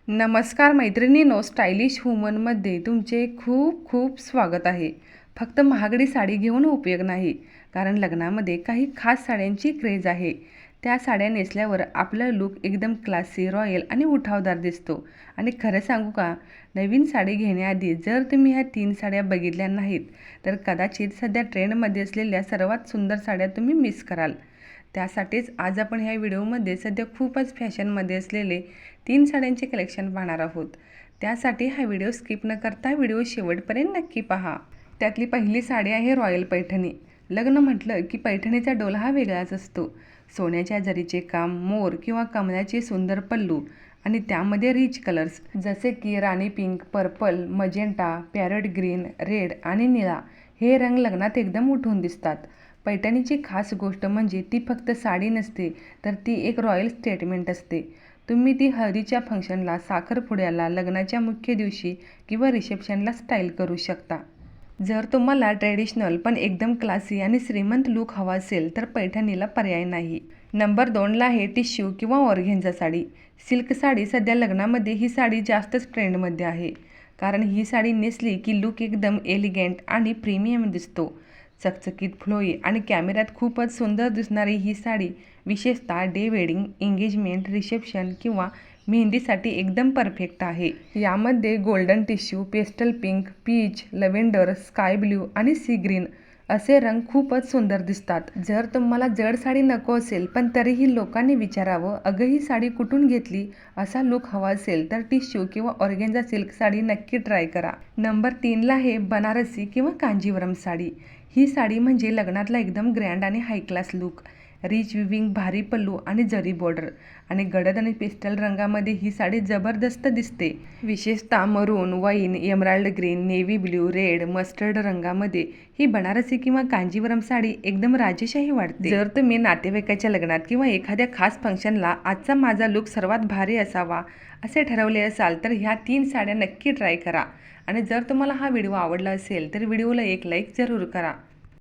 नमस्कार मैत्रिणींनो, स्टायलिश वुमनमध्ये तुमचे खूप खूप स्वागत आहे. फक्त महागडी साडी घेऊन उपयोग नाही, कारण लग्नामध्ये काही खास साड्यांची क्रेज आहे. त्या साड्या नेसल्यावर आपला लुक एकदम क्लासी, रॉयल आणि उठावदार दिसतो. आणि खरं सांगू का, नवीन साडी घेण्याआधी जर तुम्ही ह्या 3 साड्या बघितल्या नाहीत, तर कदाचित सध्या ट्रेंडमध्ये असलेल्या सर्वात सुंदर साड्या तुम्ही मिस कराल. त्यासाठीच आज आपण ह्या व्हिडिओमध्ये सध्या खूपच फॅशनमध्ये असलेले 3 साड्यांचे कलेक्शन पाहणार आहोत. त्यासाठी हा व्हिडिओ स्किप न करता व्हिडिओ शेवटपर्यंत नक्की पहा. त्यातली पहिली साडी आहे रॉयल पैठणी. लग्न म्हटलं की पैठणीचा डोला हा वेगळाच असतो. सोन्याच्या जरीचे काम, मोर किंवा कमळाचे सुंदर पल्लू आणि त्यामध्ये रिच कलर्स जसे की rani pink, purple, magenta, parrot green, red आणि निळा हे रंग लग्नात एकदम उठून दिसतात. पैठणीची खास गोष्ट म्हणजे ती फक्त साडी नसते, तर ती एक रॉयल स्टेटमेंट असते. तुम्ही ती हळदीच्या फंक्शनला, साखरपुड्याला, लग्नाच्या मुख्य दिवशी किंवा रिसेप्शनला स्टाईल करू शकता. जर तुम्हाला ट्रेडिशनल पण एकदम क्लासी आणि श्रीमंत लुक हवा असेल तर पैठणीला पर्याय नाही. नंबर 2ला आहे टिश्यू किंवा ऑर्गेन्झा साडी. सिल्क साडी सध्या लग्नामध्ये ही साडी जास्तच ट्रेंडमध्ये आहे, कारण ही साडी नेसली की लुक एकदम एलिगंट आणि प्रीमियम दिसतो. चकचकीत, फ्लोई आणि कॅमेऱ्यात खूपच सुंदर दिसणारी ही साडी विशेषतः डे वेडिंग, एंगेजमेंट, रिसेप्शन किंवा मेहंदीसाठी एकदम परफेक्ट आहे. यामध्ये golden tissue, pastel pink, peach, lavender, sky blue आणि सी ग्रीन असे रंग खूपच सुंदर दिसतात. जर तुम्हाला जड साडी नको असेल पण तरीही लोकांनी विचारावं, अगं ही साडी कुठून घेतली, असा लुक हवा असेल तर टिश्यू किंवा ऑर्गेन्झा सिल्क साडी नक्की ट्राय करा. नंबर 3ला आहे बनारसी किंवा कांजीवरम साडी. ही साडी म्हणजे लग्नातला एकदम ग्रँड आणि हाय क्लास लुक. रिच विविंग, भारी पल्लू आणि जरी बॉर्डर आणि गडद आणि पेस्टल रंगामध्ये ही साडी जबरदस्त दिसते. विशेषतः मरून, wine, emerald green, navy blue, red, mustard रंगामध्ये ही बनारसी किंवा कांजीवरम साडी एकदम राजेशाही वाटते. जर तुम्ही नातेवाईकाच्या लग्नात किंवा एखाद्या खास फंक्शनला आजचा माझा लुक सर्वात भारी असावा असे ठरवले असाल तर ह्या 3 साड्या नक्की ट्राय करा. आणि जर तुम्हाला हा व्हिडिओ आवडला असेल तर व्हिडिओला एक लाईक जरूर करा.